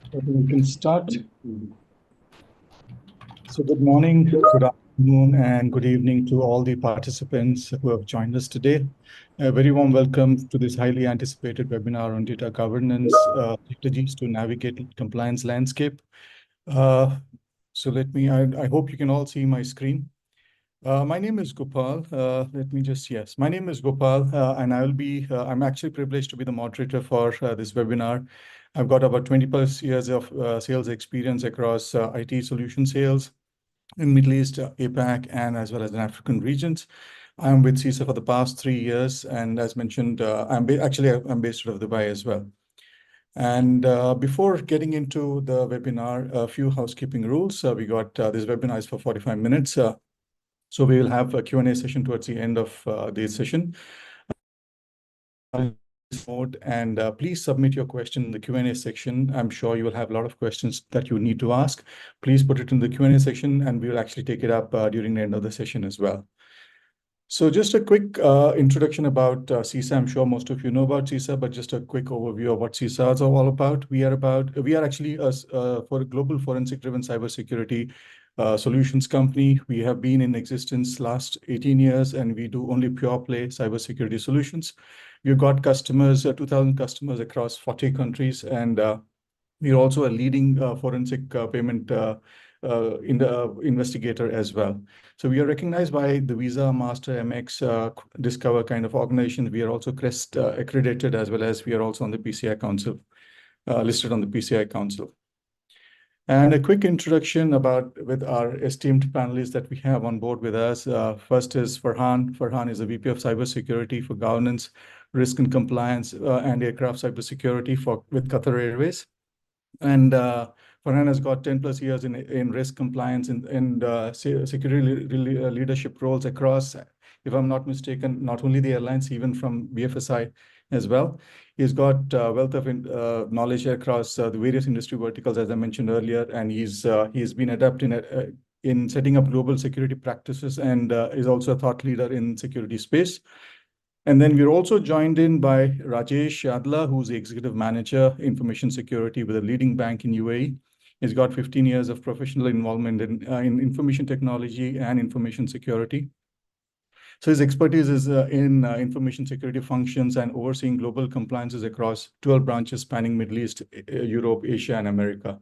I think we can start. So good morning, good afternoon, and good evening to all the participants who have joined us today. A very warm welcome to this highly anticipated webinar on data governance, strategies to navigate compliance landscape. I hope you can all see my screen. My name is Gopal. My name is Gopal, and I'm actually privileged to be the moderator for this webinar. I've got about 20 plus years of sales experience across IT solution sales in Middle East, APAC, and as well as in African regions. I'm with SISA for the past 3 years, and as mentioned, I'm based out of Dubai as well. And before getting into the webinar, a few housekeeping rules. We got this webinar is for 45 minutes. So we will have a Q&A session towards the end of the session. And please submit your question in the Q&A section. I'm sure you will have a lot of questions that you need to ask. Please put it in the Q&A section, and we will actually take it up during the end of the session as well. So just a quick introduction about SISA. I'm sure most of you know about SISA, but just a quick overview of what SISA is all about. We are actually for a global forensic-driven cybersecurity solutions company. We have been in existence last 18 years, and we do only pure play cybersecurity solutions. We've got customers, 2,000 customers across 40 countries, and we're also a leading forensic payment investigator as well. So we are recognized by the Visa, Master, MX, Discover kind of organizations. We are also CREST accredited, as well as we are also on the PCI Council, listed on the PCI Council. And a quick introduction with our esteemed panelists that we have on board with us. First is Farhan. Farhan is the VP of Cybersecurity for Governance, Risk and Compliance, and Aircraft Cybersecurity with Qatar Airways. And Farhan has got 10 plus years in risk compliance and security leadership roles across, if I'm not mistaken, not only the airlines, even from BFSI as well. He's got wealth of knowledge across the various industry verticals, as I mentioned earlier, and he's been adept in setting up global security practices and is also a thought leader in security space. And then we're also joined in by Rajesh Adla, who's the Executive Manager, Information Security with a leading bank in UAE. He's got 15 years of professional involvement in information technology and information security. So his expertise is in information security functions and overseeing global compliances across 12 branches spanning Middle East, Europe, Asia, and America.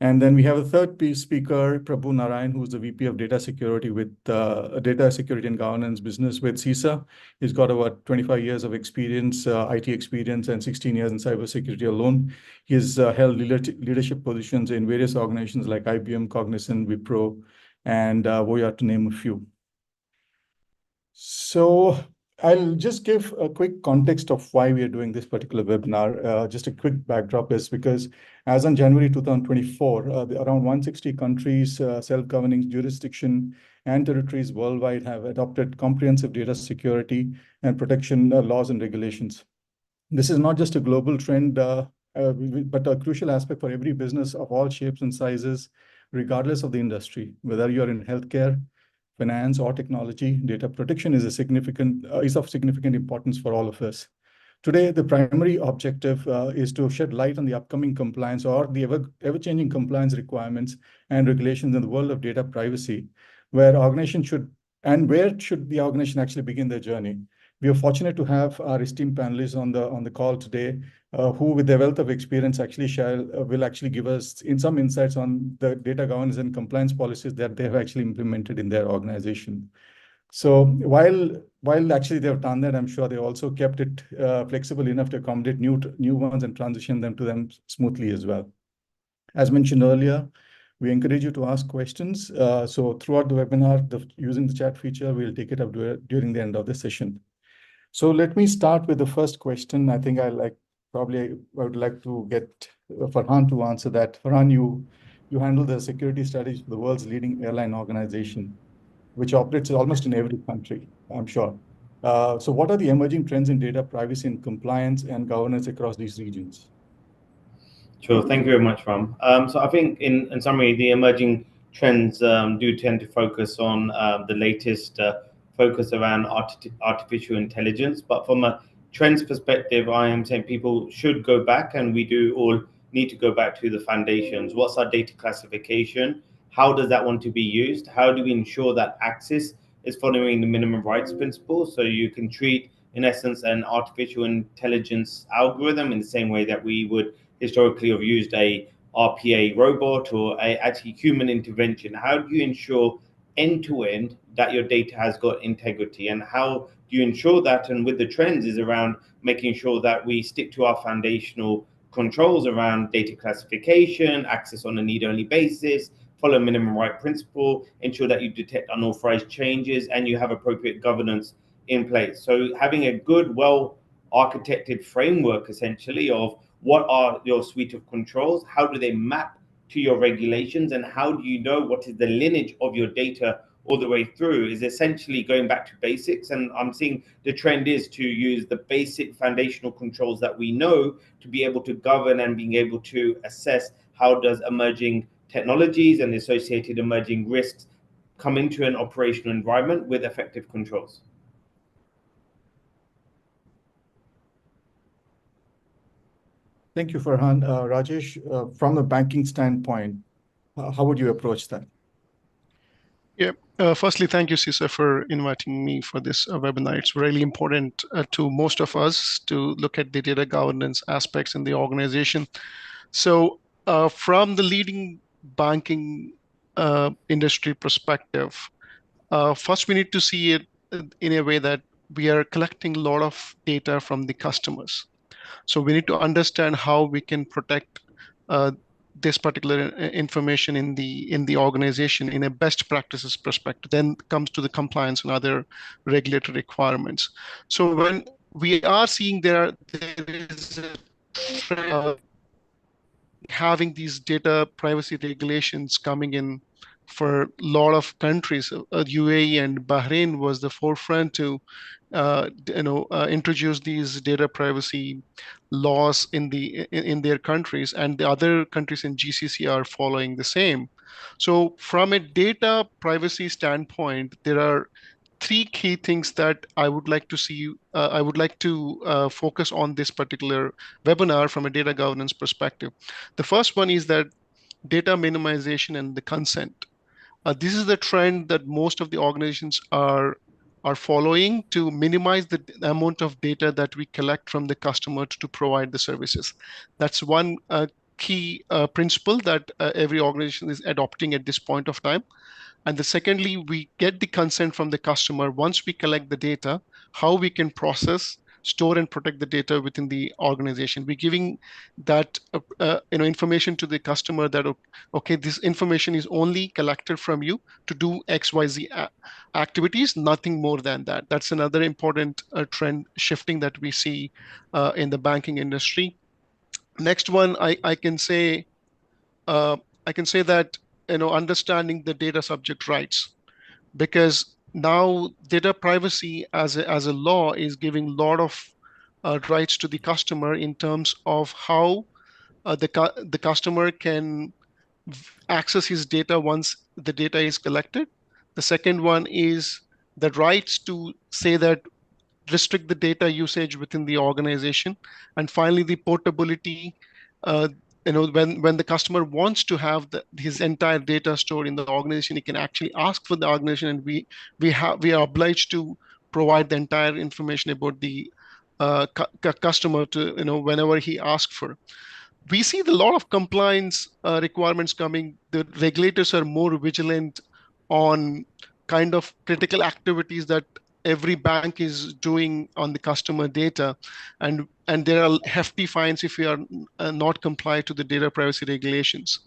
And then we have a third speaker, Prabhu Narayan, who's the VP of Data Security with Data Security and Governance Business with SISA. He's got about 25 years of experience, IT experience, and 16 years in cybersecurity alone. He's held leadership positions in various organizations like IBM, Cognizant, Wipro, and Voya, to name a few. So I'll just give a quick context of why we are doing this particular webinar. Just a quick backdrop is because as on January 2024, around 160 countries, self-governing jurisdiction, and territories worldwide have adopted comprehensive data security and protection laws and regulations. This is not just a global trend, but a crucial aspect for every business of all shapes and sizes, regardless of the industry, whether you're in healthcare, finance, or technology. Data protection is of significant importance for all of us. Today, the primary objective is to shed light on the upcoming compliance or the ever-changing compliance requirements and regulations in the world of data privacy, where the organization should actually begin their journey. We are fortunate to have our esteemed panelists on the call today, who, with their wealth of experience, will actually give us some insights on the data governance and compliance policies that they have actually implemented in their organization. So while actually they have done that, I'm sure they also kept it flexible enough to accommodate new ones and transition them to them smoothly as well. As mentioned earlier, we encourage you to ask questions. So throughout the webinar, using the chat feature, we'll take it up during the end of the session. So let me start with the first question. I think I would like to get Farhan to answer that. Farhan, you handle the security strategy for the world's leading airline organization, which operates almost in every country, I'm sure. So what are the emerging trends in data privacy and compliance and governance across these regions? Sure, thank you very much, Ram. So I think in summary, the emerging trends do tend to focus on the latest focus around artificial intelligence. But from a trends perspective, I am saying people should go back, and we do all need to go back to the foundations. What's our data classification? How does that want to be used? How do we ensure that access is following the minimum rights principle? So you can treat, in essence, an artificial intelligence algorithm in the same way that we would historically have used a RPA robot or a actually human intervention. How do you ensure end to end that your data has got integrity, and how do you ensure that? And with the trends is around making sure that we stick to our foundational controls around data classification, access on a need-only basis, follow minimum right principle, ensure that you detect unauthorized changes, and you have appropriate governance in place. So having a good, well architected framework essentially of what are your suite of controls, how do they map to your regulations, and how do you know what is the lineage of your data all the way through, is essentially going back to basics. And I'm seeing the trend is to use the basic foundational controls that we know to be able to govern and being able to assess how does emerging technologies and associated emerging risks come into an operational environment with effective controls. Thank you, Farhan. Rajesh, from a banking standpoint, how would you approach that? Yeah. Firstly, thank you, SISA, for inviting me for this webinar. It's really important to most of us to look at the data governance aspects in the organization. So from the leading banking industry perspective, first we need to see it in a way that we are collecting a lot of data from the customers. So we need to understand how we can protect this particular information in the organization in a best practices perspective. Then comes to the compliance and other regulatory requirements. So when we are seeing there is a having these data privacy regulations coming in for a lot of countries. UAE and Bahrain was the forefront to introduce these data privacy laws in their countries, and the other countries in GCC are following the same. So from a data privacy standpoint, there are three key things that I would like to see. I would like to focus on this particular webinar from a data governance perspective. The first one is that data minimization and the consent. This is the trend that most of the organizations are following to minimize the amount of data that we collect from the customer to provide the services. That's one key principle that every organization is adopting at this point of time. And secondly, we get the consent from the customer. Once we collect the data, how we can process, store, and protect the data within the organization. We're giving that information to the customer that, okay, this information is only collected from you to do XYZ activities, nothing more than that. That's another important trend shifting that we see in the banking industry. Next one, I can say that understanding the data subject rights, because now data privacy as a law is giving a lot of rights to the customer in terms of how the customer can access his data once the data is collected. The second one is the rights to say that restrict the data usage within the organization. And finally, the portability. When the customer wants to have his entire data stored in the organization, he can actually ask for the organization, and we are obliged to provide the entire information about the customer to whenever he asks for. We see a lot of compliance requirements coming. The regulators are more vigilant on kind of critical activities that every bank is doing on the customer data, and there are hefty fines if you are not comply to the data privacy regulations.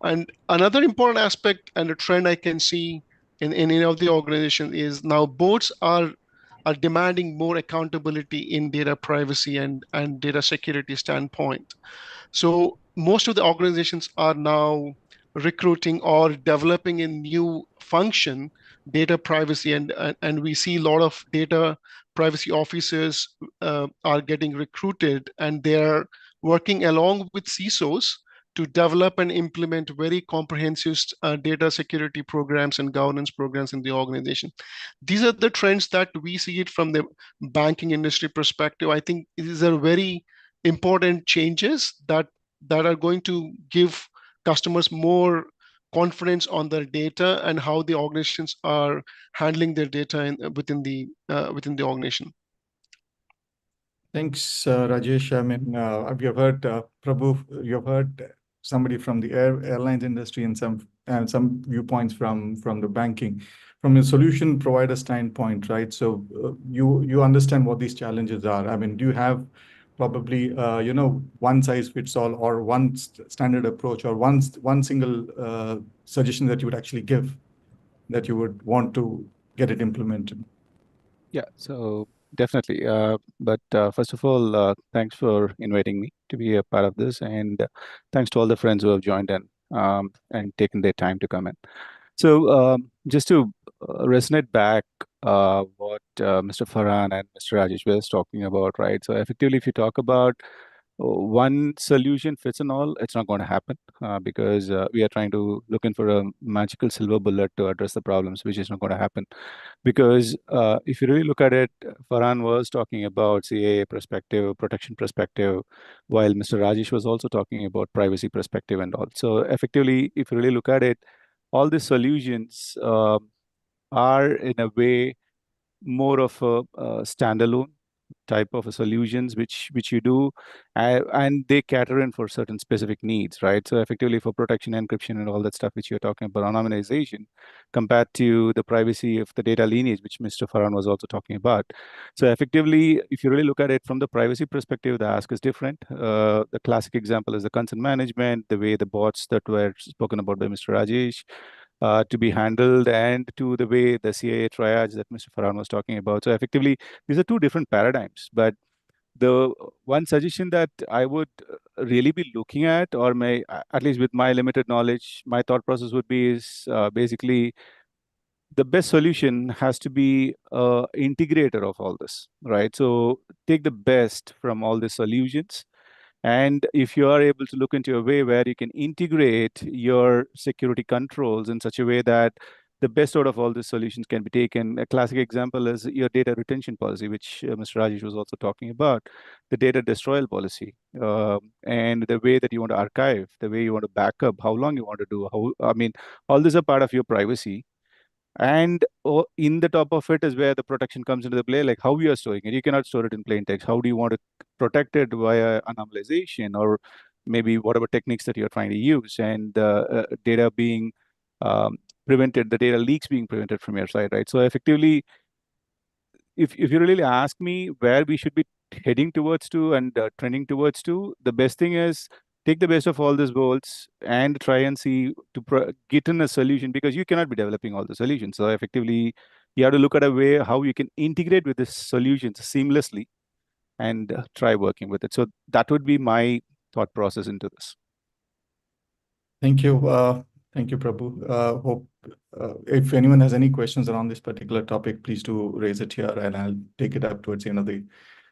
And another important aspect and a trend I can see in any of the organization is now boards are demanding more accountability in data privacy and data security standpoint. So most of the organizations are now recruiting or developing a new function, data privacy, and we see a lot of data privacy officers are getting recruited, and they're working along with CISOs to develop and implement very comprehensive data security programs and governance programs in the organization. These are the trends that we see it from the banking industry perspective. I think these are very important changes that that are going to give customers more confidence on their data and how the organizations are handling their data within the organization. Thanks, Rajesh. I mean, you've heard Prabhu, you've heard somebody from the airlines industry and some viewpoints from the banking, from a solution provider standpoint, right? So you understand what these challenges are. I mean, do you have probably one size fits all or one standard approach or one single suggestion that you would actually give that you would want to get it implemented? Yeah, so definitely. But first of all, thanks for inviting me to be a part of this, and thanks to all the friends who have joined in and taken their time to come in. So just to resonate back what Mr. Farhan and Mr. Rajesh was talking about, right? So effectively, if you talk about one solution fits in all, it's not going to happen because we are trying to looking for a magical silver bullet to address the problems, which is not going to happen. Because if you really look at it, Farhan was talking about CAA perspective, protection perspective, while Mr. Rajesh was also talking about privacy perspective and all. So effectively, if you really look at it, all these solutions are in a way more of a standalone type of a solutions which you do and they cater in for certain specific needs, right? So effectively for protection, encryption and all that stuff which you're talking about, anonymization compared to the privacy of the data lineage which Mr. Farhan was also talking about. So effectively, if you really look at it from the privacy perspective, the ask is different. The classic example is the consent management, the way the bots that were spoken about by Mr. Rajesh to be handled, and to the way the CAA triage that Mr. Farhan was talking about. So effectively, these are two different paradigms. But the one suggestion that I would really be looking at, or at least with my limited knowledge, my thought process would be is basically the best solution has to be integrator of all this, right? So take the best from all the solutions, and if you are able to look into a way where you can integrate your security controls in such a way that the best out of all these solutions can be taken. A classic example is your data retention policy, which Mr. Rajesh was also talking about, the data destroyal policy, and the way that you want to archive, the way you want to back up, how long you want to do, all these are part of your privacy. And in the top of it is where the protection comes into the play, like how you are storing it. You cannot store it in plain text. How do you want to protect it via anonymization or maybe whatever techniques that you're trying to use, and data being prevented, the data leaks being prevented from your side, right? So effectively, if you really ask me where we should be heading towards to and trending towards to, the best thing is take the best of all these worlds and try and see to get in a solution, because you cannot be developing all the solutions. So effectively, you have to look at a way how you can integrate with the solutions seamlessly and try working with it. So that would be my thought process into this. Thank you. Thank you, Prabhu. Hope if anyone has any questions around this particular topic, please do raise it here and I'll take it up towards the end of the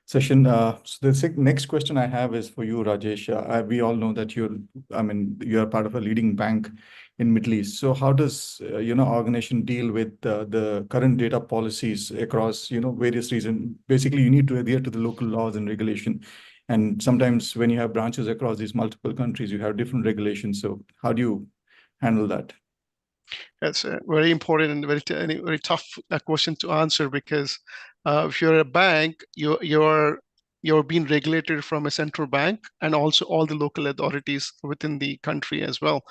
session. So the next question I have is for you, Rajesh. We all know that you are part of a leading bank in Middle East. So how does organization deal with the current data policies across various regions? Basically, you need to adhere to the local laws and regulation. And sometimes when you have branches across these multiple countries, you have different regulations. So how do you handle that? That's a very important and very tough question to answer, because if you're a bank, you're being regulated from a central bank and also all the local authorities within the country as well.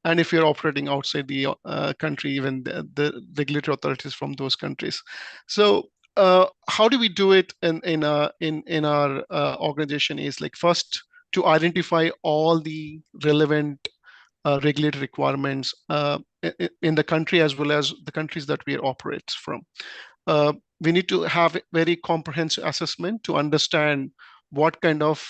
And if you're operating outside the country, even the regulatory authorities from those countries. So how do we do it in our organization is like, first, to identify all the relevant regulatory requirements in the country as well as the countries that we operate from. We need to have a very comprehensive assessment to understand what kind of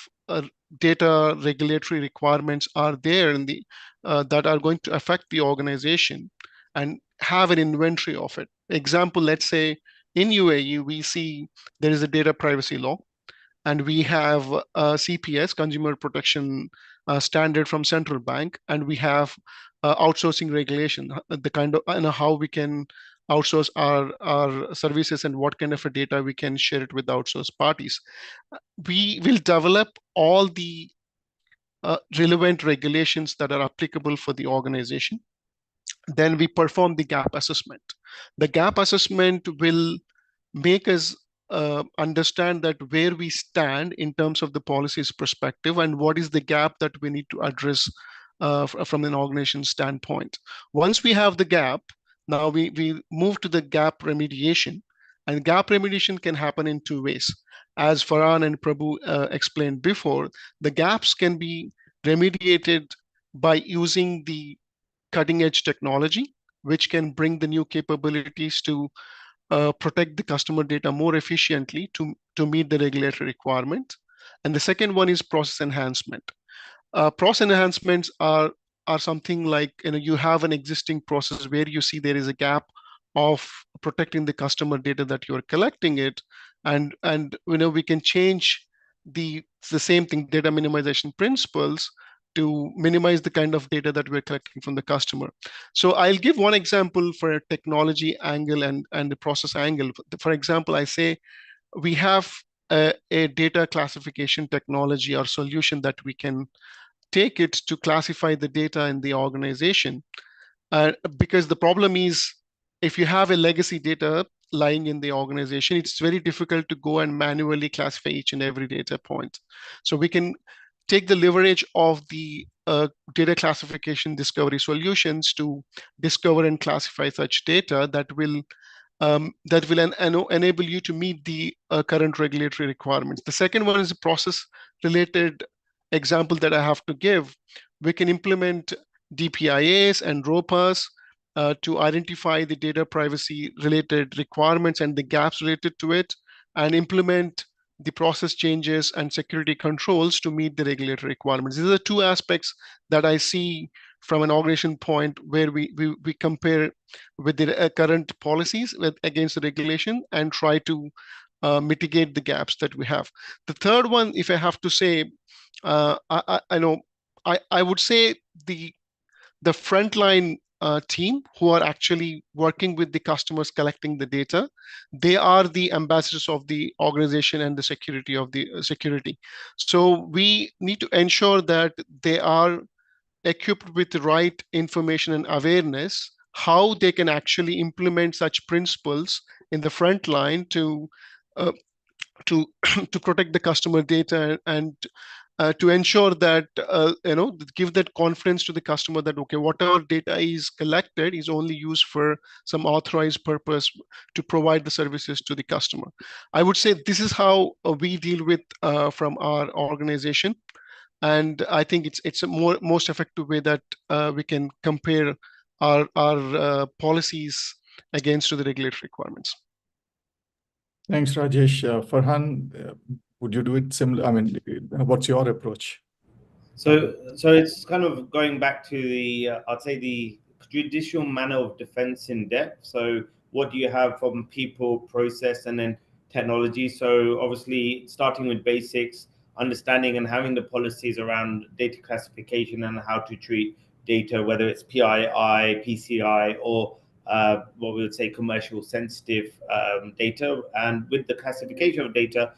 data regulatory requirements are there in the that are going to affect the organization, and have an inventory of it. Example, let's say in UAE, we see there is a data privacy law, and we have CPS, Consumer Protection Standard from Central Bank, and we have outsourcing regulation, the kind of how we can outsource our services and what kind of a data we can share it with outsourced parties. We will develop all the relevant regulations that are applicable for the organization. Then we perform the gap assessment. The gap assessment will make us understand that where we stand in terms of the policy's perspective and what is the gap that we need to address from an organization standpoint. Once we have the gap, now we move to the gap remediation. And gap remediation can happen in two ways. As Farhan and Prabhu explained before, the gaps can be remediated by using the cutting edge technology, which can bring the new capabilities to protect the customer data more efficiently to meet the regulatory requirement. And the second one is process enhancement. Process enhancements are something like, you have an existing process where you see there is a gap of protecting the customer data that you're collecting it, and we can change the same thing, data minimization principles, to minimize the kind of data that we're collecting from the customer. So I'll give one example for a technology angle and the process angle. For example, I say we have a data classification technology or solution that we can take it to classify the data in the organization. Because the problem is, if you have a legacy data lying in the organization, it's very difficult to go and manually classify each and every data point. So we can take the leverage of the data classification discovery solutions to discover and classify such data that will enable you to meet the current regulatory requirements. The second one is a process-related example that I have to give. We can implement DPIAs and ROPAs to identify the data privacy-related requirements and the gaps related to it, and implement the process changes and security controls to meet the regulatory requirements. These are the two aspects that I see from an organization point where we compare with the current policies against the regulation and try to mitigate the gaps that we have. The third one, if I have to say, I would say the frontline team who are actually working with the customers collecting the data, they are the ambassadors of the organization and the security of the security. So we need to ensure that they are equipped with the right information and awareness, how they can actually implement such principles in the front line to protect the customer data and to ensure that give that confidence to the customer that whatever data is collected is only used for some authorized purpose to provide the services to the customer. I would say this is how we deal with from our organization, and I think it's a most effective way that we can compare our policies against the regulatory requirements. Thanks, Rajesh. Farhan, would you do it similar? I mean, what's your approach? So it's kind of going back to the, I'd say the judicial manner of defense in depth. So what do you have from people, process, and then technology? So obviously starting with basics, understanding and having the policies around data classification and how to treat data, whether it's PII, PCI, or what we would say commercial sensitive data. And with the classification of data,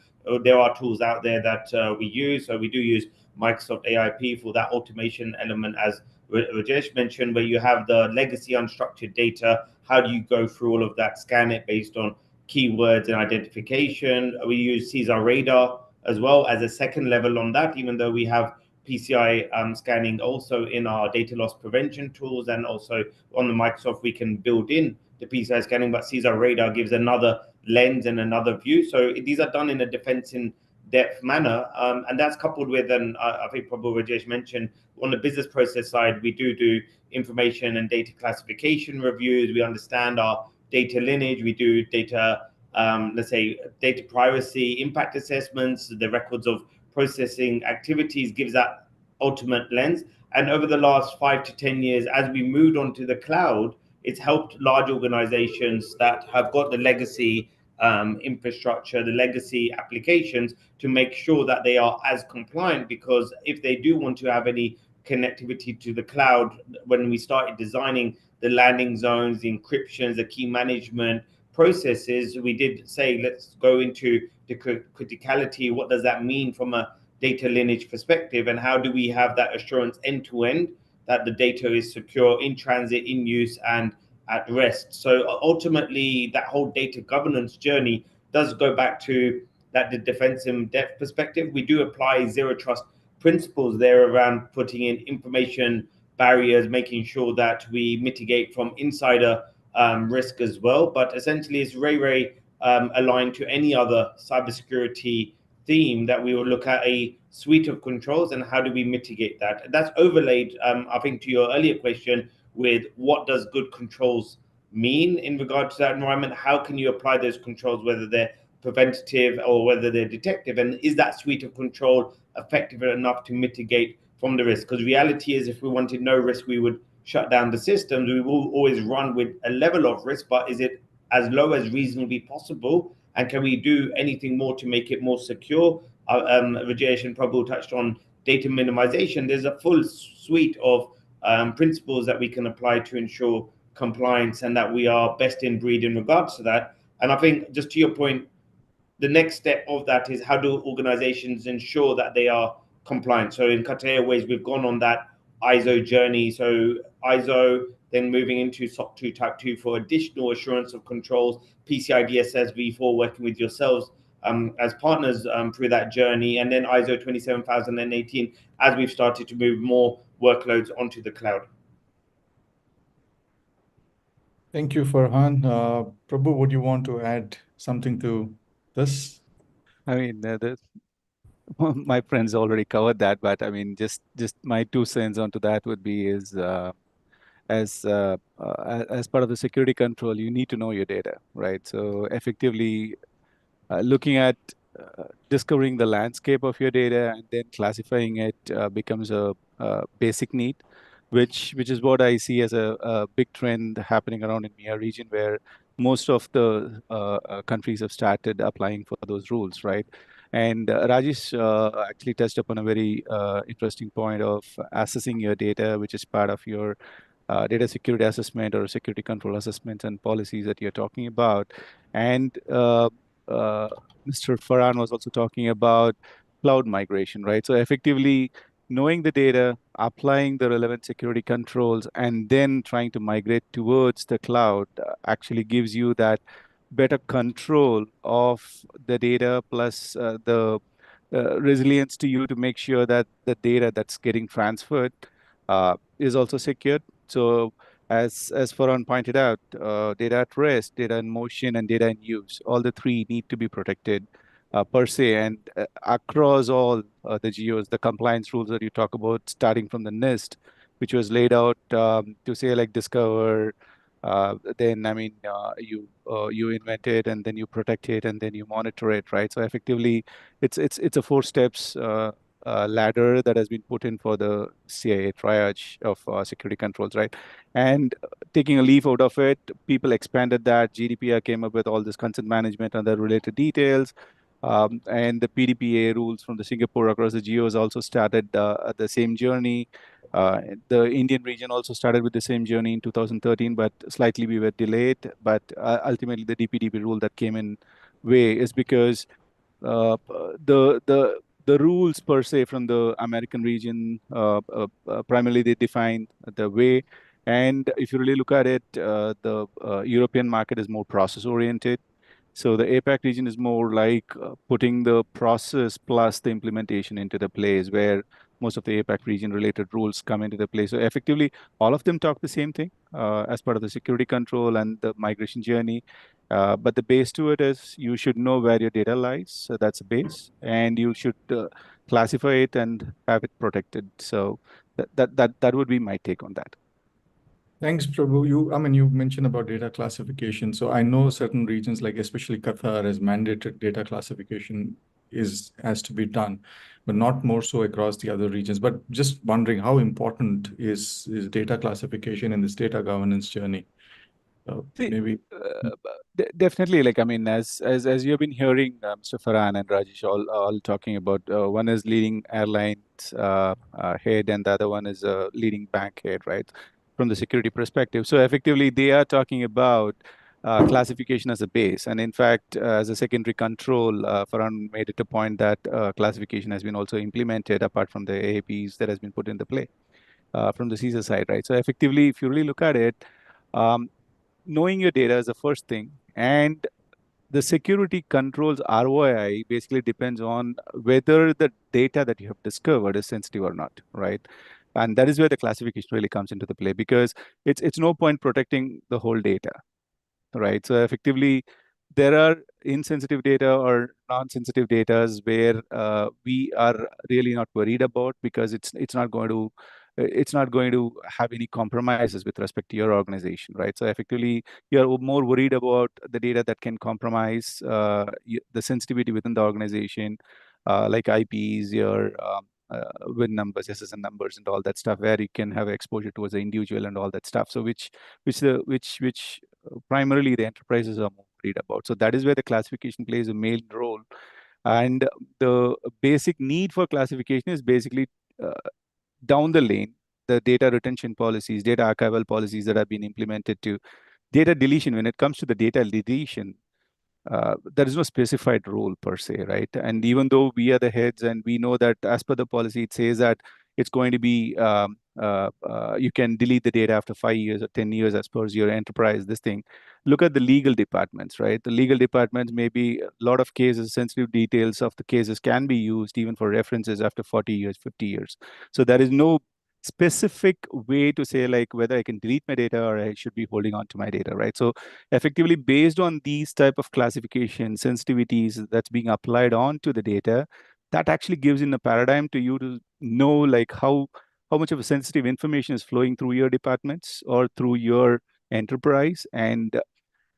there are tools out there that we use. So we do use Microsoft AIP for that automation element, as Rajesh mentioned, where you have the legacy unstructured data. How do you go through all of that, scan it based on keywords and identification? We use SISA radar as well as a second level on that, even though we have PCI scanning also in our data loss prevention tools, and also on the Microsoft we can build in the PCI scanning, but SISA radar gives another lens and another view. So these are done in a defense in depth manner, and that's coupled with, and I think probably Rajesh mentioned, on the business process side, we do information and data classification reviews. We understand our data lineage. We do data, let's say, data privacy impact assessments. The records of processing activities gives that ultimate lens. And over the last 5 to 10 years, as we moved onto the cloud, it's helped large organizations that have got the legacy infrastructure, the legacy applications, to make sure that they are as compliant, because if they do want to have any connectivity to the cloud, when we started designing the landing zones, the encryptions, the key management processes, we did say, let's go into the criticality. What does that mean from a data lineage perspective, and how do we have that assurance end to end that the data is secure in transit, in use, and at rest. So ultimately, that whole data governance journey does go back to that the defense in depth perspective. We do apply zero trust principles there around putting in information barriers, making sure that we mitigate from insider risk as well. But essentially, it's very aligned to any other cybersecurity theme that we will look at a suite of controls and how do we mitigate that. That's overlaid, I think, to your earlier question with what does good controls mean in regard to that environment? How can you apply those controls, whether they're preventative or whether they're detective? And is that suite of control effective enough to mitigate from the risk? Because reality is, if we wanted no risk, we would shut down the systems. We will always run with a level of risk, but is it as low as reasonably possible? And can we do anything more to make it more secure? Rajesh and Prabhu touched on data minimization. There's a full suite of principles that we can apply to ensure compliance and that we are best in breed in regards to that. And I think, just to your point, the next step of that is how do organizations ensure that they are compliant? So in Qatar Airways, we've gone on that ISO journey. So ISO, then moving into SOC 2 Type 2 for additional assurance of controls, PCI DSS V4, working with yourselves as partners through that journey, and then ISO 27018 as we've started to move more workloads onto the cloud. Thank you, Farhan. Prabhu, would you want to add something to this? I mean, my friends already covered that, but I mean, just my 2 cents onto that would be is as part of the security control, you need to know your data, right? So effectively, looking at discovering the landscape of your data and then classifying it becomes a basic need, which is what I see as a big trend happening around in MEA region, where most of the countries have started applying for those rules, right? And Rajesh actually touched upon a very interesting point of assessing your data, which is part of your data security assessment or security control assessments and policies that you're talking about. And Mr. Farhan was also talking about cloud migration, right? So effectively knowing the data, applying the relevant security controls, and then trying to migrate towards the cloud actually gives you that better control of the data plus the resilience to you to make sure that the data that's getting transferred is also secured. So as Farhan pointed out, data at rest, data in motion, and data in use, all the three need to be protected per se. And across all the geos, the compliance rules that you talk about, starting from the NIST, which was laid out to say like discover, then I mean you invent it and then you protect it and then you monitor it, right? So effectively, it's a 4 steps ladder that has been put in for the CIA triage of security controls, right? And taking a leaf out of it, people expanded that. GDPR came up with all this consent management and the related details. And the PDPA rules from the Singapore across the geos also started the same journey. The Indian region also started with the same journey in 2013, but slightly we were delayed. But ultimately, the DPDP rule that came in way is because the rules per se from the American region primarily they define the way. And if you really look at it, the European market is more process oriented. So the APAC region is more like putting the process plus the implementation into the place where most of the APAC region related rules come into the place. So effectively, all of them talk the same thing as part of the security control and the migration journey. But the base to it is you should know where your data lies. So that's a base, and you should classify it and have it protected. So that would be my take on that. Thanks, Prabhu. You mentioned about data classification. So I know certain regions, like especially Qatar, has mandated data classification has to be done, but not more so across the other regions. But just wondering how important is data classification in this data governance journey? See, Maybe. definitely, like I mean, as you've been hearing, Mr. Farhan and Rajesh all talking about, one is leading airlines head, and the other one is leading bank head, right? From the security perspective. So effectively, they are talking about classification as a base. And in fact, as a secondary control, Farhan made it a point that classification has been also implemented apart from the AAPs that has been put into play from the SISA side, right? So effectively, if you really look at it, knowing your data is the first thing, and the security controls ROI basically depends on whether the data that you have discovered is sensitive or not, right? And that is where the classification really comes into the play, because it's no point protecting the whole data, right? So effectively, there are insensitive data or non-sensitive data where we are really not worried about, because it's not going to have any compromises with respect to your organization, right? So effectively, you're more worried about the data that can compromise the sensitivity within the organization, like IPs, your win numbers, SSN numbers, and all that stuff, where you can have exposure towards the individual and all that stuff. So which primarily the enterprises are more worried about. So that is where the classification plays a main role. And the basic need for classification is basically down the lane, the data retention policies, data archival policies that have been implemented to data deletion. When it comes to the data deletion, there is no specified rule per se, right? And even though we are the heads and we know that as per the policy, it says that it's going to be, you can delete the data after 5 years or 10 years as per your enterprise, this thing. Look at the legal departments, right? The legal departments, maybe a lot of cases, sensitive details of the cases can be used even for references after 40 years, 50 years. So there is no specific way to say like whether I can delete my data or I should be holding on to my data, right? So effectively, based on these type of classification sensitivities that's being applied onto the data, that actually gives in a paradigm to you to know like how much of a sensitive information is flowing through your departments or through your enterprise, and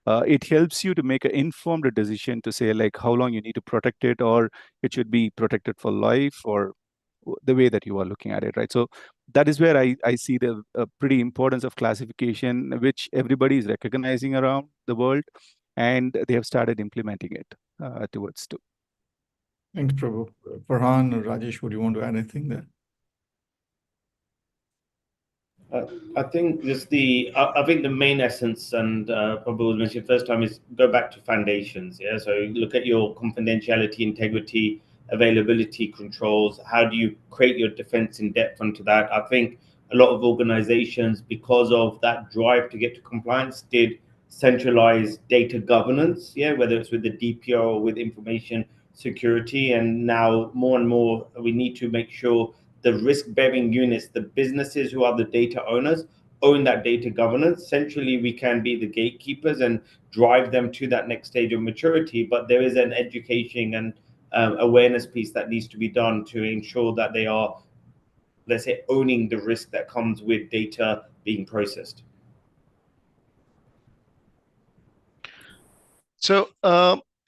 it helps you to make an informed decision to say like how long you need to protect it, or it should be protected for life, or the way that you are looking at it, right? So that is where I see the pretty importance of classification, which everybody is recognizing around the world, and they have started implementing it towards too. Thanks, Prabhu. Farhan or Rajesh, would you want to add anything there? I think just I think the main essence, and probably was mentioned first time, is go back to foundations. Yeah, so look at your confidentiality, integrity, availability controls. How do you create your defense in depth onto that? I think a lot of organizations, because of that drive to get to compliance, did centralize data governance. Yeah, whether it's with the DPO or with information security, and now more and more we need to make sure the risk-bearing units, the businesses who are the data owners, own that data governance. Centrally, we can be the gatekeepers and drive them to that next stage of maturity, but there is an education and awareness piece that needs to be done to ensure that they are, let's say, owning the risk that comes with data being processed. So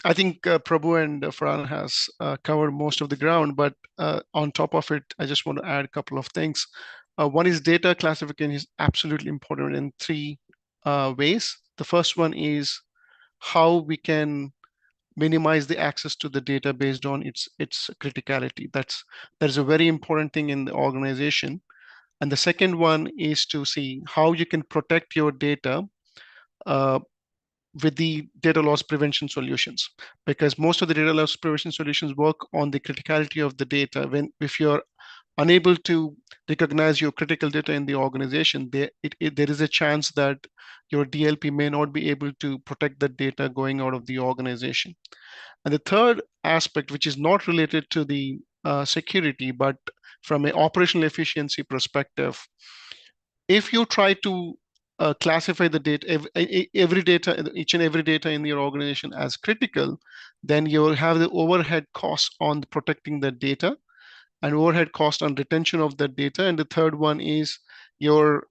I think Prabhu and Farhan has covered most of the ground, but on top of it, I just want to add a couple of things. One is data classification is absolutely important in three ways. The first one is how we can minimize the access to the data based on its criticality. That is a very important thing in the organization. And the second one is to see how you can protect your data with the data loss prevention solutions, because most of the data loss prevention solutions work on the criticality of the data. If you're unable to recognize your critical data in the organization, there is a chance that your DLP may not be able to protect the data going out of the organization. And the third aspect, which is not related to the security, but from an operational efficiency perspective, if you try to classify the data, each and every data in your organization as critical, then you'll have the overhead costs on protecting the data and overhead cost on retention of the data. And the third one is your,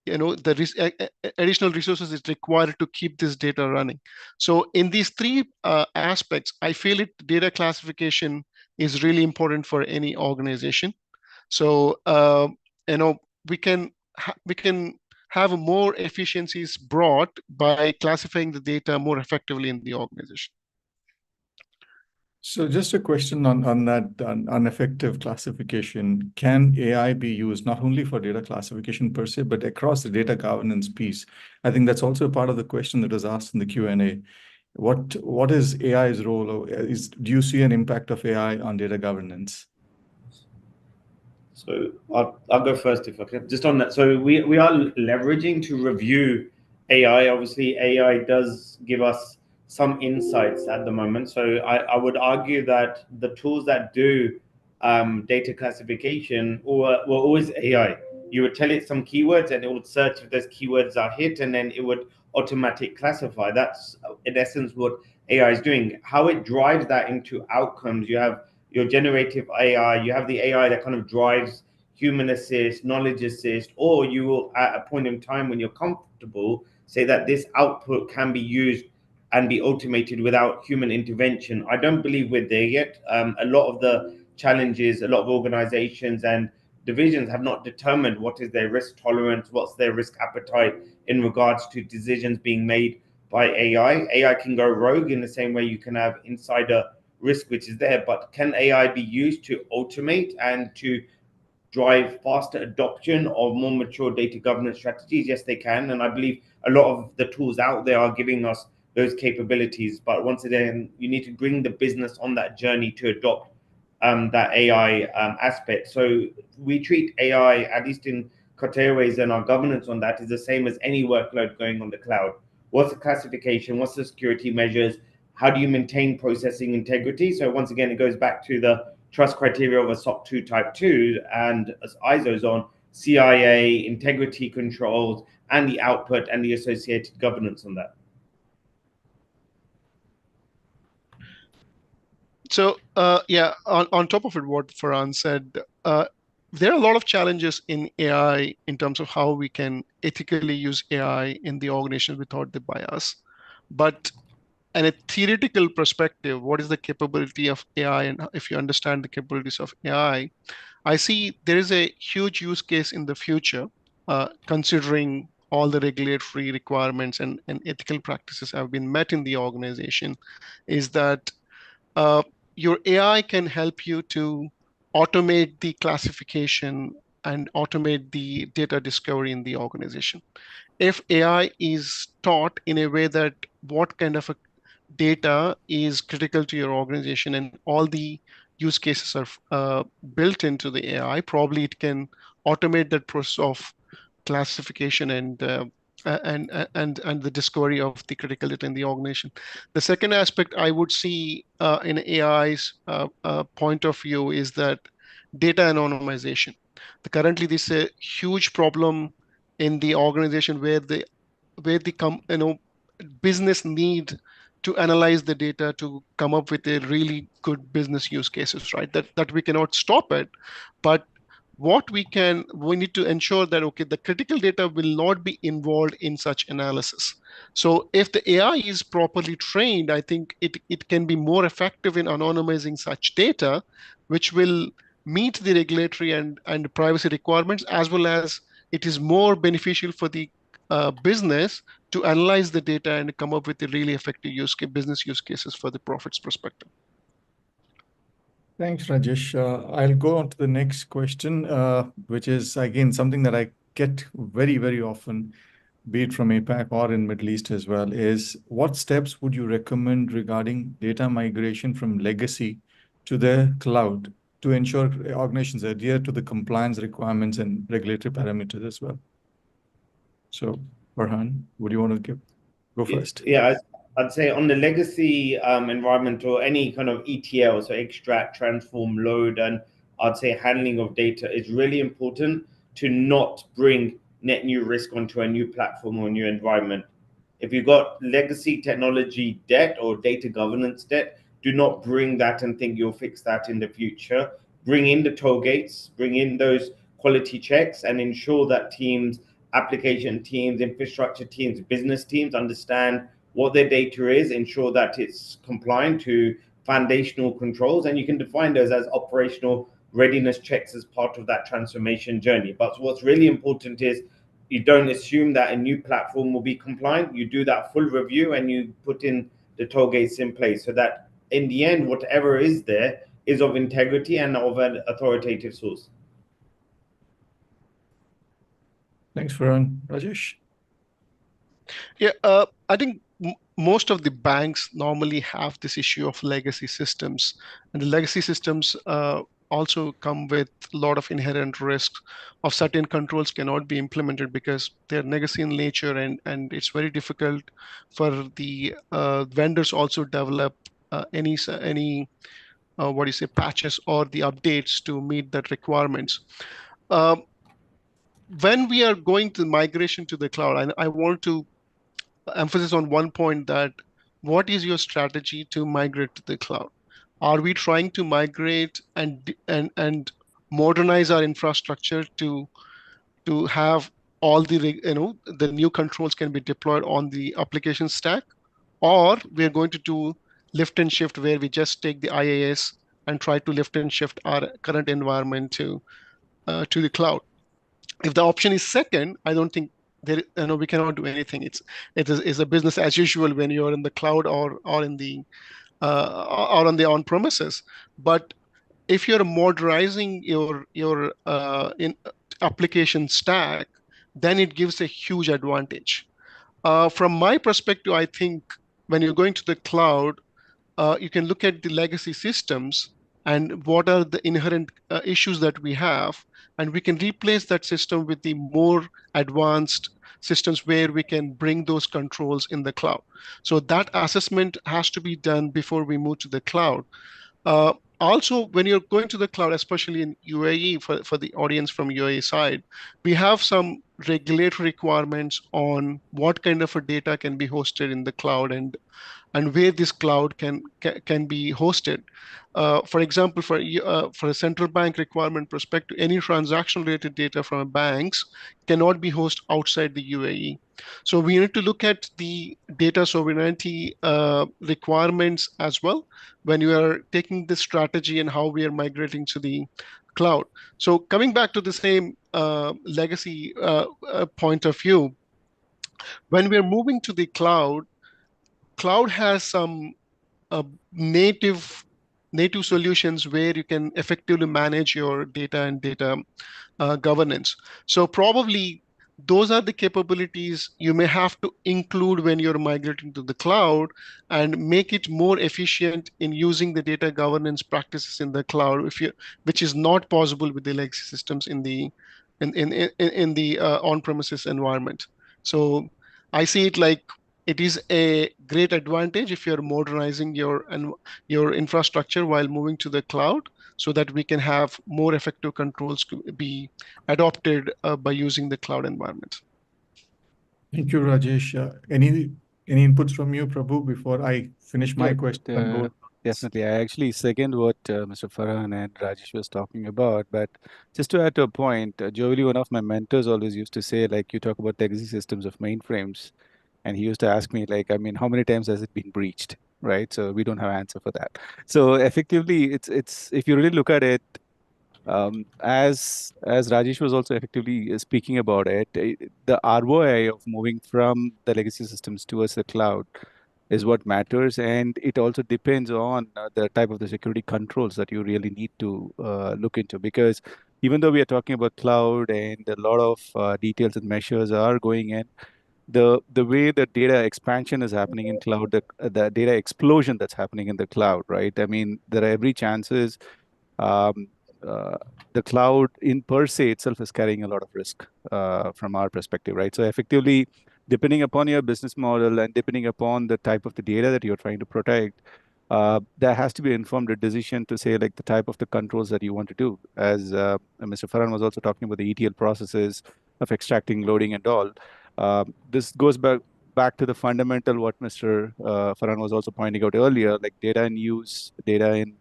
the additional resources is required to keep this data running. So in these three aspects, I feel data classification is really important for any organization. So we can have more efficiencies brought by classifying the data more effectively in the organization. So just a question on that ineffective classification. Can AI be used not only for data classification per se, but across the data governance piece? I think that's also part of the question that was asked in the Q&A. What is AI's role? Or do you see an impact of AI on data governance? So I'll go first if I can. Just on that, so we are leveraging to review AI. Obviously, AI does give us some insights at the moment. So I would argue that the tools that do data classification were always AI. You would tell it some keywords and it would search if those keywords are hit, and then it would automatically classify. That's in essence what AI is doing. How it drives that into outcomes, you have your generative AI, you have the AI that kind of drives human assist, knowledge assist, or you will, at a point in time when you're comfortable, say that this output can be used and be automated without human intervention. I don't believe we're there yet. A lot of the challenges, a lot of organizations and divisions have not determined what is their risk tolerance, what's their risk appetite in regards to decisions being made by AI. AI can go rogue in the same way you can have insider risk which is there, but can AI be used to automate and to drive faster adoption of more mature data governance strategies? Yes, they can, and I believe a lot of the tools out there are giving us those capabilities. But once again, you need to bring the business on that journey to adopt that AI aspect. So we treat AI, at least in Qatar Airways, and our governance on that is the same as any workload going on the cloud. What's the classification? What's the security measures? How do you maintain processing integrity? So once again, it goes back to the trust criteria of a SOC 2 Type 2 and as ISO's on CIA, integrity controls, and the output and the associated governance on that. So yeah, on top of it, what Farhan said, there are a lot of challenges in AI in terms of how we can ethically use AI in the organization without the bias. But in a theoretical perspective, what is the capability of AI? And if you understand the capabilities of AI, I see there is a huge use case in the future, considering all the regulatory requirements and ethical practices have been met in the organization, is that your AI can help you to automate the classification and automate the data discovery in the organization. If AI is taught in a way that what kind of a data is critical to your organization and all the use cases are built into the AI, probably it can automate that process of classification and the discovery of the critical data in the organization. The second aspect I would see in AI's point of view is that data anonymization. Currently, this is a huge problem in the organization where the business need to analyze the data to come up with a really good business use cases, right? That we cannot stop it, but we need to ensure that, okay, the critical data will not be involved in such analysis. So if the AI is properly trained, I think it can be more effective in anonymizing such data, which will meet the regulatory and privacy requirements, as well as it is more beneficial for the business to analyze the data and come up with a really effective business use cases for the profits perspective. Thanks, Rajesh. I'll go on to the next question, which is, again, something that I get very, very often, be it from APAC or in Middle East as well, is what steps would you recommend regarding data migration from legacy to the cloud to ensure organizations adhere to the compliance requirements and regulatory parameters as well? So, Farhan, would you want to go first? Yeah, I'd say on the legacy environment or any kind of ETL, so extract, transform, load, and I'd say handling of data is really important to not bring net new risk onto a new platform or a new environment. If you've got legacy technology debt or data governance debt, do not bring that and think you'll fix that in the future. Bring in the toll gates, bring in those quality checks, and ensure that teams, application teams, infrastructure teams, business teams understand what their data is, ensure that it's compliant to foundational controls, and you can define those as operational readiness checks as part of that transformation journey. But what's really important is you don't assume that a new platform will be compliant. You do that full review and you put in the toll gates in place so that in the end, whatever is there is of integrity and of an authoritative source. Thanks, Farhan. Rajesh? Yeah, I think most of the banks normally have this issue of legacy systems, and the legacy systems also come with a lot of inherent risks of certain controls cannot be implemented because they're legacy in nature, and it's very difficult for the vendors also develop any what do you say, patches or the updates to meet that requirements. Um, when we are going to migration to the cloud, I want to emphasis on one point, that what is your strategy to migrate to the cloud? Are we trying to migrate and modernize our infrastructure to have all the new controls can be deployed on the application stack, or we're going to do lift and shift where we just take the IaaS and try to lift and shift our current environment to the cloud? If the option is second, I don't think we cannot do anything. It's a business as usual when you're in the cloud or in the or on the on premises. But if you're modernizing your in application stack, then it gives a huge advantage. From my perspective, I think when you're going to the cloud, you can look at the legacy systems and what are the inherent issues that we have, and we can replace that system with the more advanced systems where we can bring those controls in the cloud. So that assessment has to be done before we move to the cloud. Uh, Also, when you're going to the cloud, especially in UAE, for the audience from UAE side, we have some regulatory requirements on what kind of a data can be hosted in the cloud and where this cloud can be hosted. For example, for a central bank requirement perspective, any transaction related data from banks cannot be hosted outside the UAE. So we need to look at the data sovereignty requirements as well when you are taking this strategy and how we are migrating to the cloud. So coming back to the same legacy point of view, when we're moving to the cloud has some uh, native native solutions where you can effectively manage your data and data governance. So probably those are the capabilities you may have to include when you're migrating to the cloud and make it more efficient in using the data governance practices in the cloud, which is not possible with the legacy systems in the on-premises environment. So I see it like it is a great advantage if you're modernizing your infrastructure while moving to the cloud, so that we can have more effective controls to be adopted by using the cloud environment. Thank you, Rajesh. Any inputs from you, Prabhu, before I finish my Yeah, question and go? definitely. I actually second what Mr. Farhan and Rajesh was talking about. But just to add to a point, Joely, one of my mentors, always used to say, like, you talk about legacy systems of mainframes, and he used to ask me, like, I mean, how many times has it been breached, right? So we don't have an answer for that. So effectively, it's if you really look at it, as Rajesh was also effectively speaking about it, the ROI of moving from the legacy systems towards the cloud is what matters, and it also depends on the type of the security controls that you really need to look into. Because even though we are talking about cloud and a lot of details and measures are going in, the way the data expansion is happening in cloud, the data explosion that's happening in the cloud, right? I mean, there are every chances um, uh, the cloud in per se itself is carrying a lot of risk from our perspective, right? So effectively, depending upon your business model and depending upon the type of the data that you're trying to protect, there has to be informed a decision to say like the type of the controls that you want to do. As Mr. Farhan was also talking about the ETL processes of extracting, loading, and all. This goes back to the fundamental what Mr. Farhan was also pointing out earlier, like data in use, data in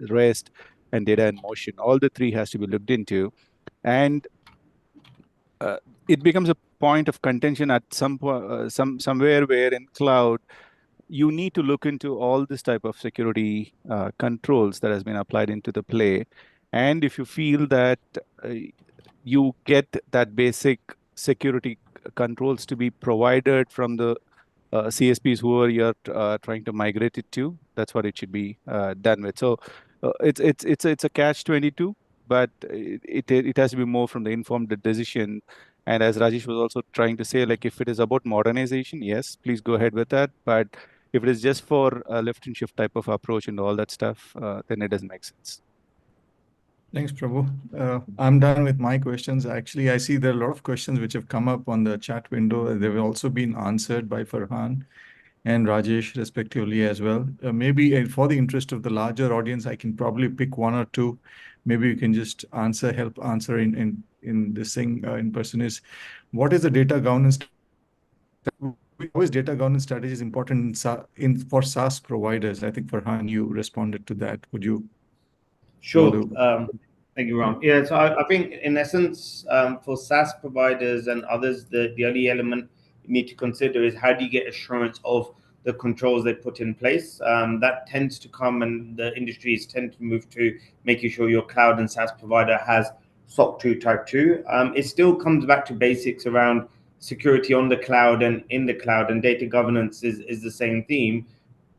rest, and data in motion. All the three has to be looked into, and uh, it becomes a point of contention at somewhere where in cloud you need to look into all this type of security controls that has been applied into the play, and if you feel that uh, you get that basic security controls to be provided from the CSPs, whoever you're trying to migrate it to, that's what it should be done with. So it's a catch-22, but it has to be more from the informed decision. And as Rajesh was also trying to say, like if it is about modernization, yes, please go ahead with that. But if it is just for a lift and shift type of approach and all that stuff, then it doesn't make sense. Thanks, Prabhu. I'm done with my questions. Actually, I see there are a lot of questions which have come up on the chat window. They've also been answered by Farhan and Rajesh, respectively, as well. Maybe for the interest of the larger audience, I can probably pick one or two. Maybe you can just help answer in this thing in person. Is what is the data governance? How is data governance strategies important for SaaS providers? I think Farhan, you responded to that. Would you? Sure. Thank you, Ram. Yeah, so I think in essence, for SaaS providers and others, the only element you need to consider is how do you get assurance of the controls they put in place. That tends to come, and the industries tend to move to making sure your cloud and SaaS provider has SOC 2 Type 2. It still comes back to basics around security on the cloud and in the cloud, and data governance is the same theme.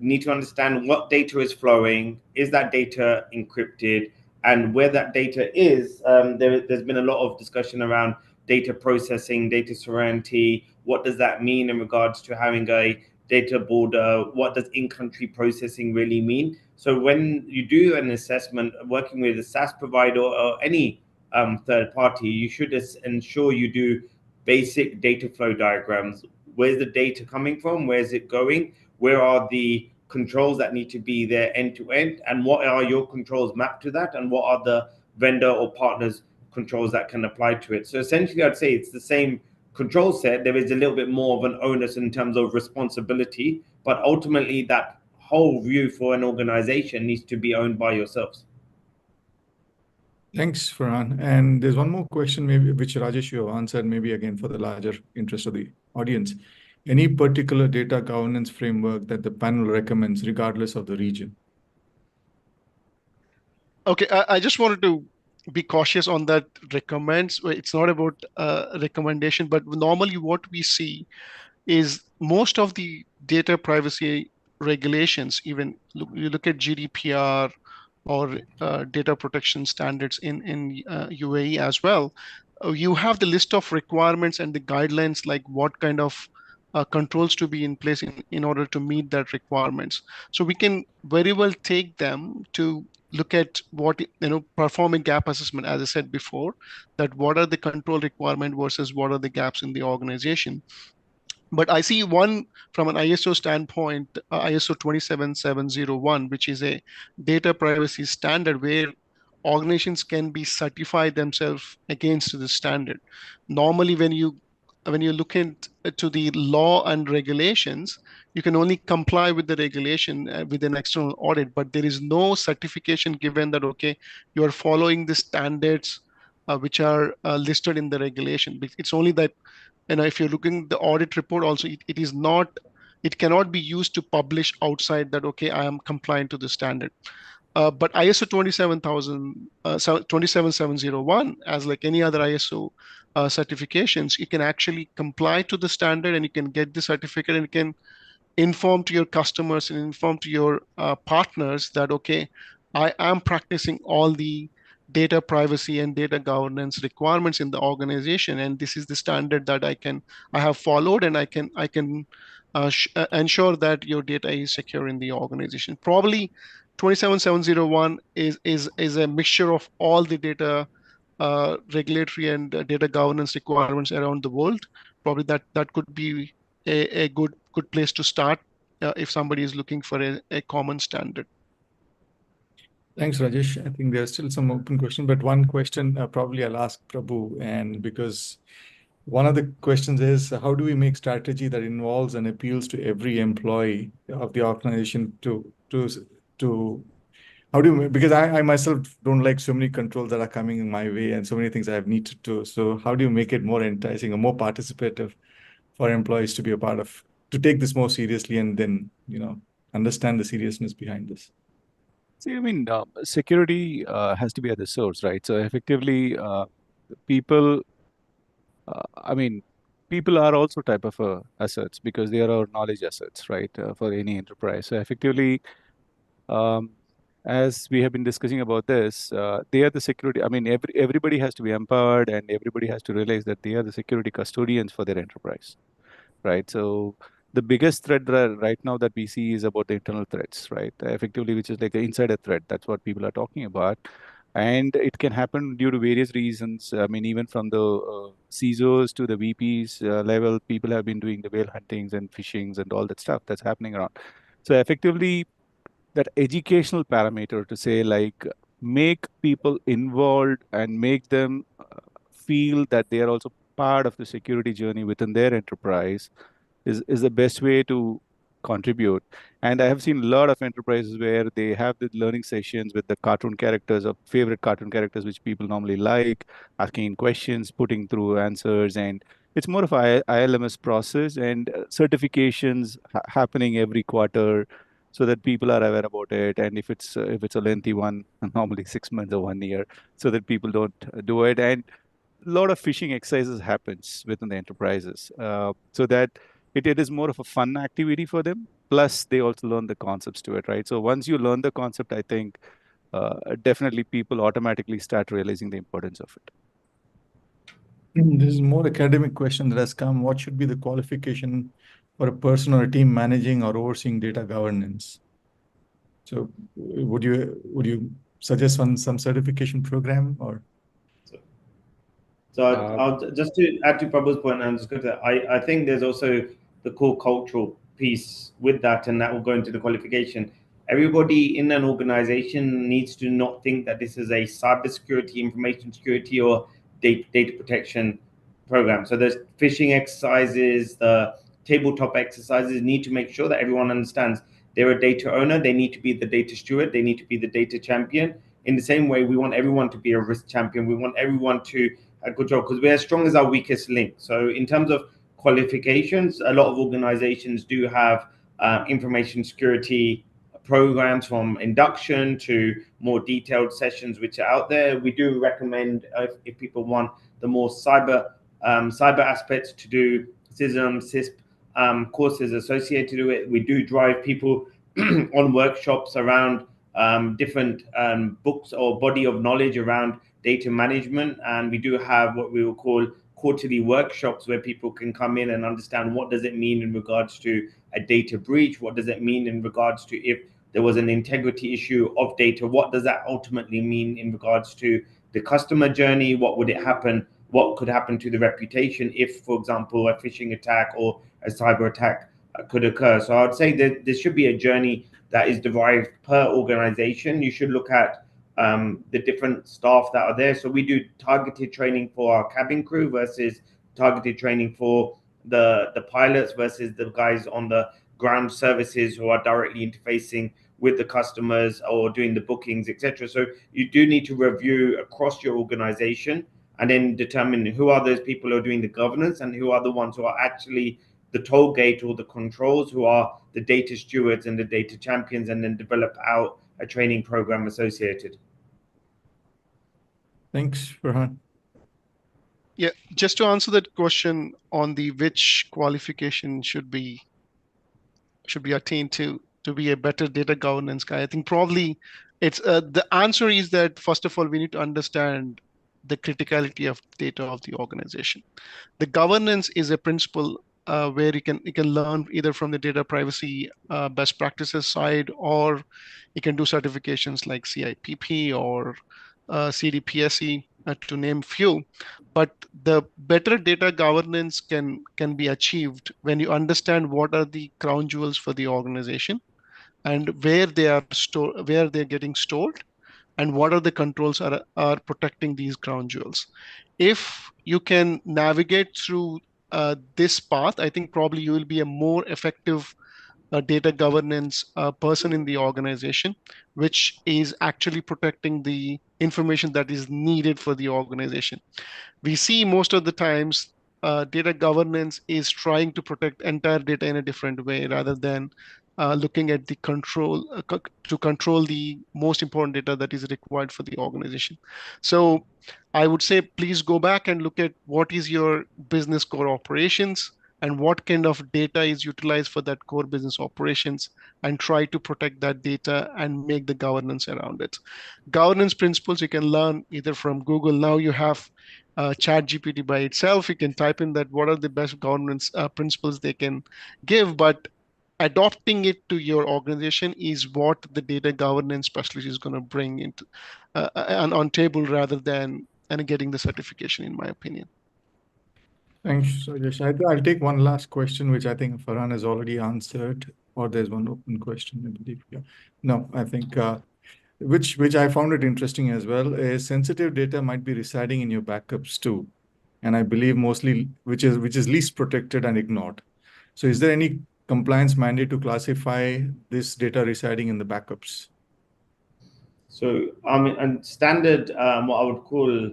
You need to understand what data is flowing, is that data encrypted, and where that data is. There's been a lot of discussion around data processing, data sovereignty. What does that mean in regards to having a data border? What does in-country processing really mean? So when you do an assessment working with a SaaS provider or any third party, you should ensure you do basic data flow diagrams. Where's the data coming from? Where's it going? Where are the controls that need to be there end to end? And what are your controls mapped to that? And what are the vendor or partners controls that can apply to it? So essentially, I'd say it's the same control set. There is a little bit more of an onus in terms of responsibility, but ultimately that whole view for an organization needs to be owned by yourselves. Thanks, Farhan. And there's one more question, maybe which Rajesh you have answered, maybe again for the larger interest of the audience. Any particular data governance framework that the panel recommends, regardless of the region? Okay, I just wanted to be cautious on that recommends. It's not about recommendation, but normally what we see is most of the data privacy regulations, even you look at GDPR or data protection standards in UAE as well, you have the list of requirements and the guidelines, like what kind of controls to be in place in order to meet that requirements. So we can very well take them to look at what, perform a gap assessment, as I said before, that what are the control requirement versus what are the gaps in the organization. But I see one from an ISO standpoint, ISO 27701, which is a data privacy standard where organizations can be certified themselves against the standard. Normally, when you look into the law and regulations, you can only comply with the regulation with an external audit, but there is no certification given that, okay, you are following the standards which are listed in the regulation. It's only that, if you're looking at the audit report also, it cannot be used to publish outside that, okay, I am compliant to the standard. But ISO 27701, as like any other ISO certifications, you can actually comply to the standard and you can get the certificate, and you can inform to your customers and inform to your partners that, okay, I am practicing all the data privacy and data governance requirements in the organization, and this is the standard that I have followed, and I can ensure that your data is secure in the organization. Probably 27701 is a mixture of all the data regulatory and data governance requirements around the world. Probably that could be a good place to start if somebody is looking for a common standard. Thanks, Rajesh. I think there's still some open question, but one question probably I'll ask Prabhu, and because one of the questions is, how do we make strategy that involves and appeals to every employee of the organization how do you, because I myself don't like so many controls that are coming in my way and so many things I have need to do. So how do you make it more enticing or more participative for employees to be a part of, to take this more seriously and then, understand the seriousness behind this? See, I mean, security has to be at the source, right? So effectively, people, I mean, people are also type of assets because they are our knowledge assets, right? For any enterprise. So effectively, um, as we have been discussing about this, they are the security. I mean, everybody has to be empowered, and everybody has to realize that they are the security custodians for their enterprise, right? So the biggest threat right now that we see is about the internal threats, right? Effectively, which is like the insider threat. That's what people are talking about. And it can happen due to various reasons. I mean, even from the CISOs to the VPs level, people have been doing the whale huntings and phishings and all that stuff that's happening around. So effectively, that educational parameter to say like make people involved and make them feel that they are also part of the security journey within their enterprise is the best way to contribute. And I have seen a lot of enterprises where they have the learning sessions with the cartoon characters or favorite cartoon characters, which people normally like, asking questions, putting through answers. And it's more of a ILMS process and certifications happening every quarter so that people are aware about it. And if it's a lengthy one, normally 6 months or 1 year, so that people don't do it. And a lot of phishing exercises happens within the enterprises, so that it is more of a fun activity for them. Plus, they also learn the concepts to it, right? So once you learn the concept, I think definitely people automatically start realizing the importance of it. This is more academic question that has come. What should be the qualification for a person or a team managing or overseeing data governance? So would you suggest some certification program or? So I'll just to add to Prabhu's point, I'm just going to, I think there's also the core cultural piece with that, and that will go into the qualification. Everybody in an organization needs to not think that this is a cybersecurity, information security, or data protection program. So there's phishing exercises, the tabletop exercises need to make sure that everyone understands they're a data owner, they need to be the data steward, they need to be the data champion. In the same way, we want everyone to be a risk champion. We want everyone to a good job because we're as strong as our weakest link. So in terms of qualifications, a lot of organizations do have information security programs from induction to more detailed sessions which are out there. We do recommend if people want the more cyber aspects to do SISM, CISP courses associated with it. We do drive people on workshops around different books or body of knowledge around data management, and we do have what we will call quarterly workshops where people can come in and understand what does it mean in regards to a data breach, what does it mean in regards to if there was an integrity issue of data, what does that ultimately mean in regards to the customer journey, what would it happen, what could happen to the reputation if, for example, a phishing attack or a cyber attack could occur. So I'd say that there should be a journey that is derived per organization. You should look at the different staff that are there. So we do targeted training for our cabin crew versus targeted training for the pilots versus the guys on the ground services who are directly interfacing with the customers or doing the bookings, etc. So you do need to review across your organization and then determine who are those people who are doing the governance and who are the ones who are actually the toll gate or the controls, who are the data stewards and the data champions, and then develop out a training program associated. Thanks, Farhan. Yeah, just to answer that question on the which qualification should be attained to be a better data governance guy, I think probably it's the answer is that first of all we need to understand the criticality of data of the organization. The governance is a principle where you can learn either from the data privacy best practices side, or you can do certifications like CIPP or CDPSE to name few. But the better data governance can be achieved when you understand what are the crown jewels for the organization and where they are stored, where they're getting stored, and what are the controls are protecting these crown jewels. If you can navigate through this path, I think probably you will be a more effective data governance person in the organization, which is actually protecting the information that is needed for the organization. We see most of the times data governance is trying to protect entire data in a different way rather than looking at the control to control the most important data that is required for the organization. So I would say please go back and look at what is your business core operations and what kind of data is utilized for that core business operations, and try to protect that data and make the governance around it. Governance principles you can learn either from Google. Now you have ChatGPT by itself. You can type in that what are the best governance principles they can give, but adopting it to your organization is what the data governance specialist is going to bring into on table rather than and getting the certification, in my opinion. Thanks, Rajesh. I'll take one last question, which I think Farhan has already answered, or there's one open question, I believe. Yeah. No, I think which I found it interesting as well, is sensitive data might be residing in your backups too. And I believe mostly which is least protected and ignored. So is there any compliance mandate to classify this data residing in the backups? So, and standard, what I would call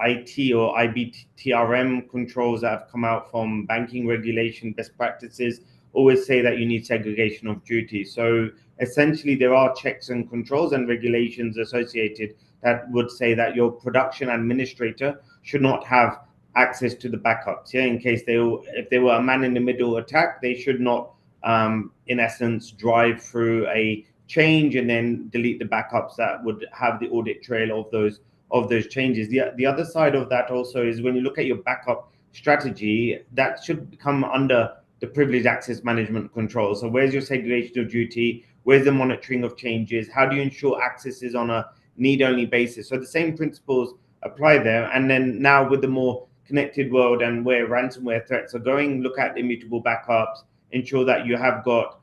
IT or IBTRM controls that have come out from banking regulation best practices always say that you need segregation of duties. So essentially there are checks and controls and regulations associated that would say that your production administrator should not have access to the backups. Yeah, in case if they were a man in the middle attack, they should not, in essence, drive through a change and then delete the backups that would have the audit trail of those changes. The other side of that also is when you look at your backup strategy, that should come under the privileged access management control. So where's your segregation of duty? Where's the monitoring of changes? How do you ensure access is on a need-only basis? So the same principles apply there. And then now with the more connected world and where ransomware threats are going, look at immutable backups, ensure that you have got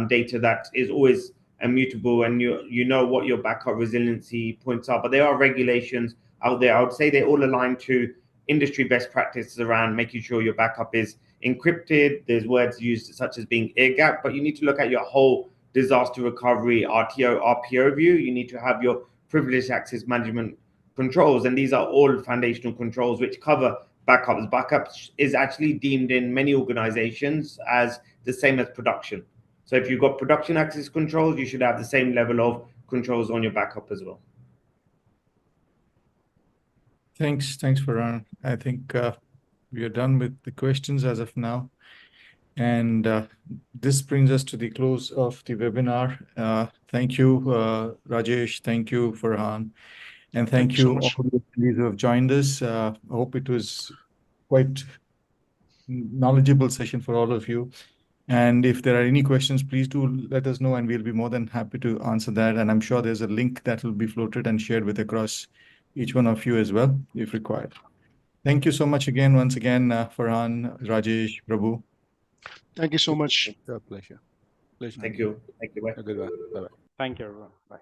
data that is always immutable and you know what your backup resiliency points are. But there are regulations out there. I would say they all align to industry best practices around making sure your backup is encrypted. There's words used such as being air gap, but you need to look at your whole disaster recovery RTO, RPO view. You need to have your privileged access management controls, and these are all foundational controls which cover backups. Backups is actually deemed in many organizations as the same as production. So if you've got production access controls, you should have the same level of controls on your backup as well. Thanks, Farhan. I think we are done with the questions as of now. And this brings us to the close of the webinar. Thank you, Rajesh. Thank you, Farhan. And thank you all the attendees who have joined us. I hope it was quite knowledgeable session for all of you. And if there are any questions, please do let us know and we'll be more than happy to answer that. And I'm sure there's a link that will be floated and shared with across each one of you as well, if required. Thank you so much again, once again, Farhan, Rajesh, Prabhu. Thank you so much. It's a pleasure. Thank you. Thank you. Bye. Goodbye. Bye-bye. Thank you, everyone. Bye.